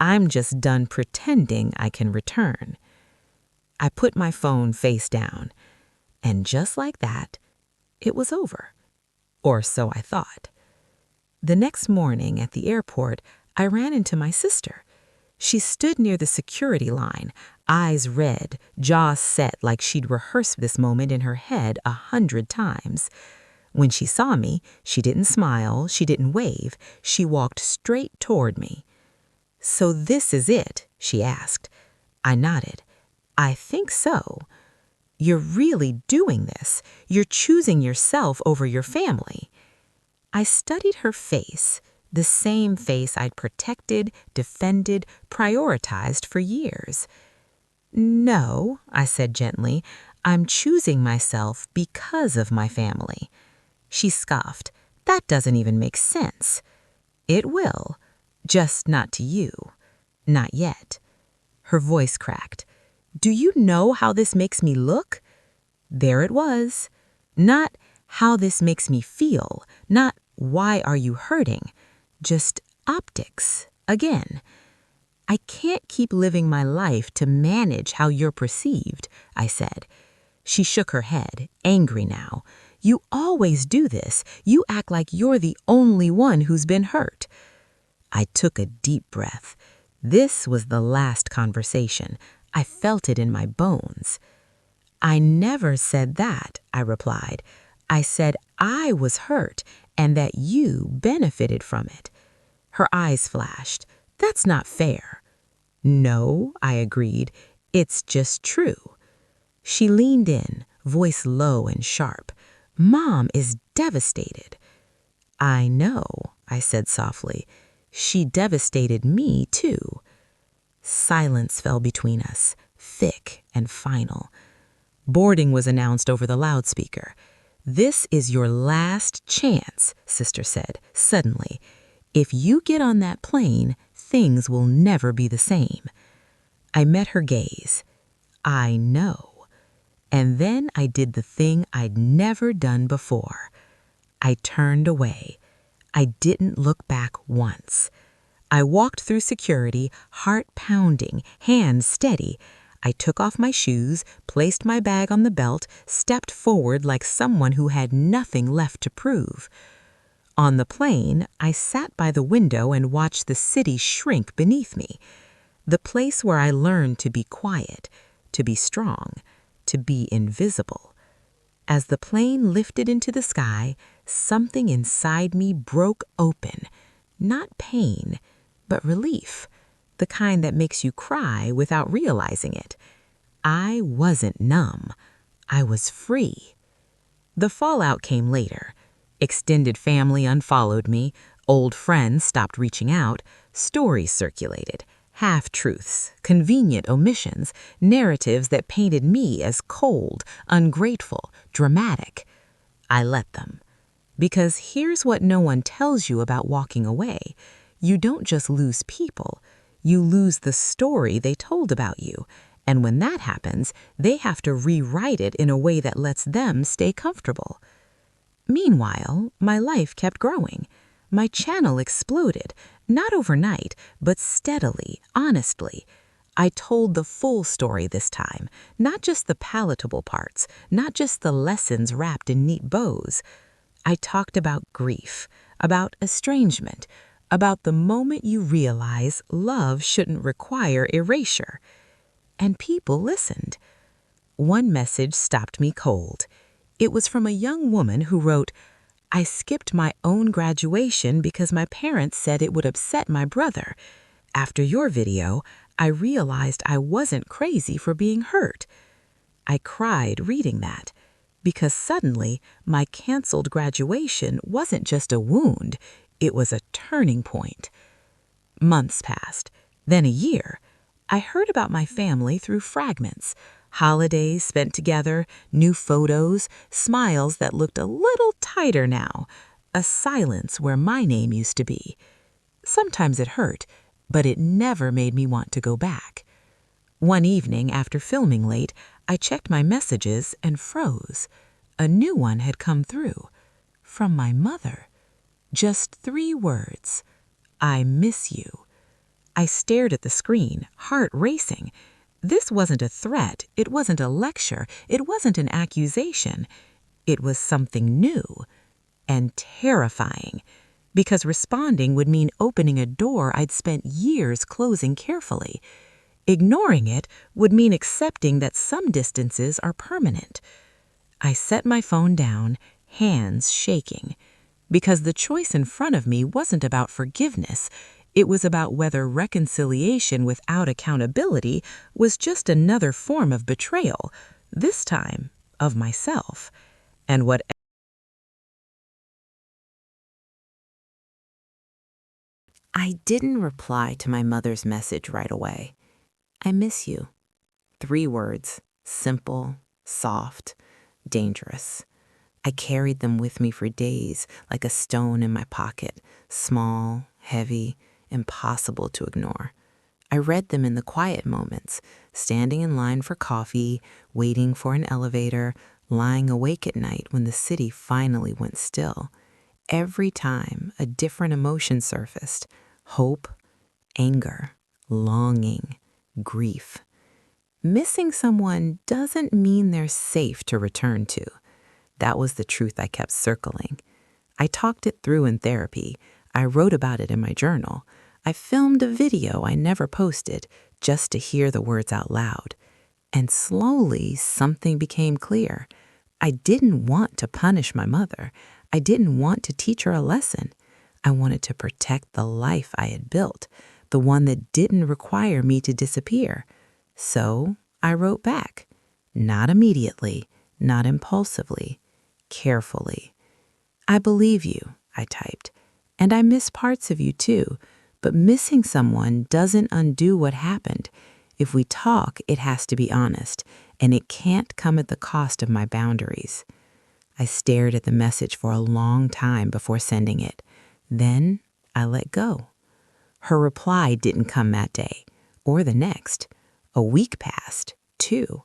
I'm just done pretending I can return." I put my phone face down, and just like that, it was over. Or so I thought. The next morning at the airport, I ran into my sister. She stood near the security line, eyes red, jaws set like she'd rehearsed this moment in her head 100 times. When she saw me, she didn't smile, she didn't wave, she walked straight toward me. "So this is it?" she asked. I nodded. "I think so. You're really doing this. You're choosing yourself over your family." I studied her face, the same face I'd protected, defended, prioritized for years. "No," I said gently, "I'm choosing myself because of my family." She scoffed. "That doesn't even make sense." "It will, just not to you. Not yet." Her voice cracked. "Do you know how this makes me look?" There it was. Not how this makes me feel, not why are you hurting, just optics again. "I can't keep living my life to manage how you're perceived," I said. She shook her head, angry now. "You always do this. You act like you're the only one who's been hurt." I took a deep breath. This was the last conversation. I felt it in my bones. "I never said that," I replied. "I said I was hurt and that you benefited from it." Her eyes flashed. "That's not fair." "No," I agreed. "It's just true." She leaned in, voice low and sharp. "Mom is devastated." "I know," I said softly. "She devastated me, too." Silence fell between us, thick and final. Boarding was announced over the loudspeaker. "This is your last chance," Sister said, suddenly. "If you get on that plane, things will never be the same." I met her gaze. "I know." And then I did the thing I'd never done before. I turned away. I didn't look back once. I walked through security, heart pounding, hands steady. I took off my shoes, placed my bag on the belt, stepped forward like someone who had nothing left to prove. On the plane, I sat by the window and watched the city shrink beneath me. The place where I learned to be quiet, to be strong, to be invisible. As the plane lifted into the sky, something inside me broke open. Not pain, but relief, the kind that makes you cry without realizing it. I wasn't numb. I was free. The fallout came later. Extended family unfollowed me, old friends stopped reaching out, stories circulated, half-truths, convenient omissions, narratives that painted me as cold, ungrateful, dramatic. I let them. Because here's what no one tells you about walking away. You don't just lose people, you lose the story they told about you. And when that happens, they have to rewrite it in a way that lets them stay comfortable. Meanwhile, my life kept growing. My channel exploded, not overnight, but steadily, honestly. I told the full story this time, not just the palatable parts, not just the lessons wrapped in neat bows. I talked about grief, about estrangement, about the moment you realize love shouldn't require erasure. And people listened. One message stopped me cold. It was from a young woman who wrote, "I skipped my own graduation because my parents said it would upset my brother. After your video, I realized I wasn't crazy for being hurt." I cried reading that, because suddenly my canceled graduation wasn't just a wound, it was a turning point. Months passed, then a year. I heard about my family through fragments. Holidays spent together, new photos, smiles that looked a little tighter now, a silence where my name used to be. Sometimes it hurt, but it never made me want to go back. One evening after filming late, I checked my messages and froze. A new one had come through. From my mother. Just 3 words. "I miss you." I stared at the screen, heart racing. This wasn't a threat, it wasn't a lecture, it wasn't an accusation. It was something new and terrifying. because responding would mean opening a door I'd spent years closing carefully. Ignoring it would mean accepting that some distances are permanent. I set my phone down, hands shaking, because the choice in front of me wasn't about forgiveness. It was about whether reconciliation without accountability was just another form of betrayal, this time of myself. And what I didn't reply to my mother's message right away. I miss you. 3 words, simple, soft, dangerous. I carried them with me for days like a stone in my pocket, small, heavy, impossible to ignore. I read them in the quiet moments, standing in line for coffee, waiting for an elevator, lying awake at night when the city finally went still. Every time a different emotion surfaced: hope, anger, longing, grief. Missing someone doesn't mean they're safe to return to. That was the truth I kept circling. I talked it through in therapy. I wrote about it in my journal. I filmed a video I never posted just to hear the words out loud. And slowly, something became clear. I didn't want to punish my mother. I didn't want to teach her a lesson. I wanted to protect the life I had built, the one that didn't require me to disappear. So I wrote back. Not immediately, not impulsively, carefully. I believe you, I typed, and I miss parts of you too, but missing someone doesn't undo what happened. If we talk, it has to be honest, and it can't come at the cost of my boundaries. I stared at the message for a long time before sending it. Then I let go. Her reply didn't come that day, or the next. A week passed, too.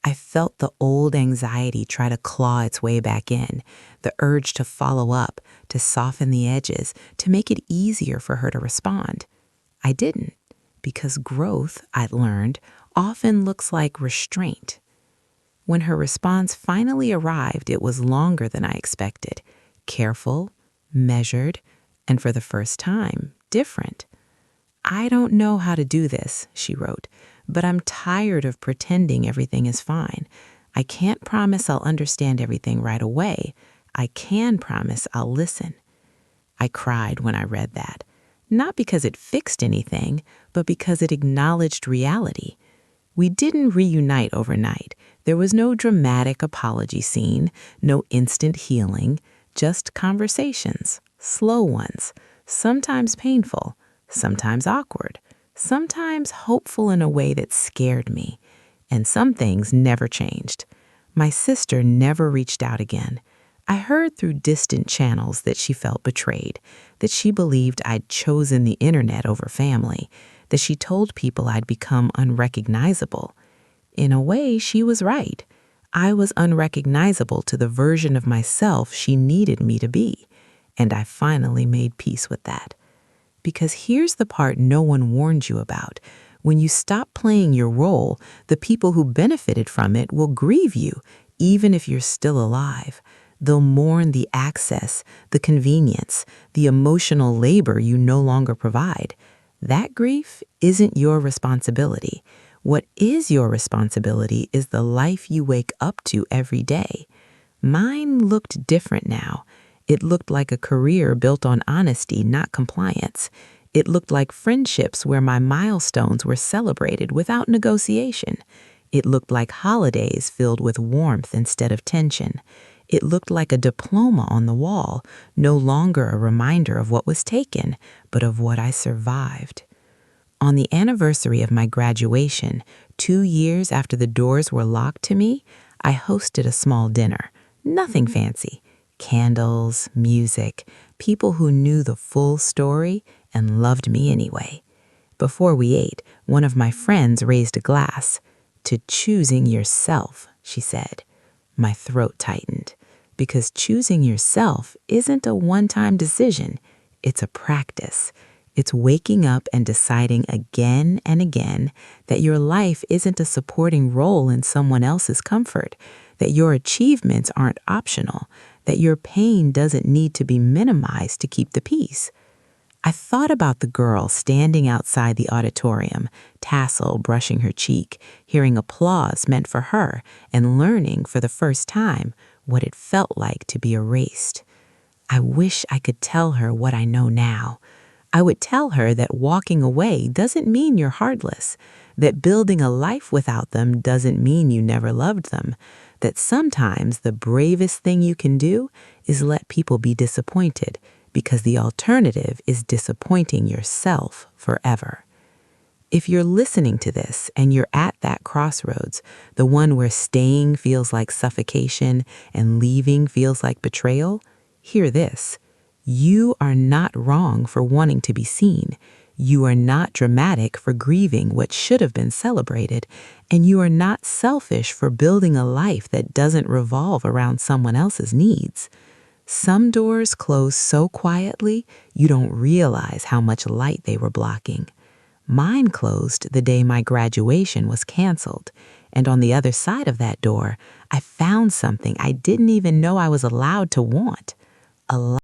I felt the old anxiety try to claw its way back in, the urge to follow up, to soften the edges, to make it easier for her to respond. I didn't, because growth, I'd learned, often looks like restraint. When her response finally arrived, it was longer than I expected, careful, measured, and for the first time, different. I don't know how to do this, she wrote, but I'm tired of pretending everything is fine. I can't promise I'll understand everything right away. I can promise I'll listen. I cried when I read that, not because it fixed anything, but because it acknowledged reality. We didn't reunite overnight. There was no dramatic apology scene, no instant healing, just conversations, slow ones, sometimes painful, sometimes awkward, sometimes hopeful in a way that scared me. And some things never changed. My sister never reached out again. I heard through distant channels that she felt betrayed, that she believed I'd chosen the internet over family, that she told people I'd become unrecognizable. In a way, she was right. I was unrecognizable to the version of myself she needed me to be, and I finally made peace with that. Because here's the part no one warned you about. When you stop playing your role, the people who benefited from it will grieve you, even if you're still alive. They'll mourn the access, the convenience, the emotional labor you no longer provide. That grief isn't your responsibility. What is your responsibility is the life you wake up to every day. Mine looked different now. It looked like a career built on honesty, not compliance. It looked like friendships where my milestones were celebrated without negotiation. It looked like holidays filled with warmth instead of tension. It looked like a diploma on the wall, no longer a reminder of what was taken, but of what I survived. On the anniversary of my graduation, 2 years after the doors were locked to me, I hosted a small dinner. Nothing fancy. Candles, music, people who knew the full story and loved me anyway. Before we ate, one of my friends raised a glass. "To choosing yourself," she said. My throat tightened, because choosing yourself isn't a one-time decision. It's a practice. It's waking up and deciding again and again that your life isn't a supporting role in someone else's comfort, that your achievements aren't optional, that your pain doesn't need to be minimized to keep the peace. I thought about the girl standing outside the auditorium, tassel brushing her cheek, hearing applause meant for her, and learning for the first time what it felt like to be erased. I wish I could tell her what I know now. I would tell her that walking away doesn't mean you're heartless, that building a life without them doesn't mean you never loved them, that sometimes the bravest thing you can do is let people be disappointed, because the alternative is disappointing yourself forever. If you're listening to this and you're at that crossroads, the one where staying feels like suffocation and leaving feels like betrayal, hear this. You are not wrong for wanting to be seen. You are not dramatic for grieving what should have been celebrated, and you are not selfish for building a life that doesn't revolve around someone else's needs. Some doors close so quietly, you don't realize how much light they were blocking. Mine closed the day my graduation was canceled, and on the other side of that door, I found something I didn't even know I was allowed to want. A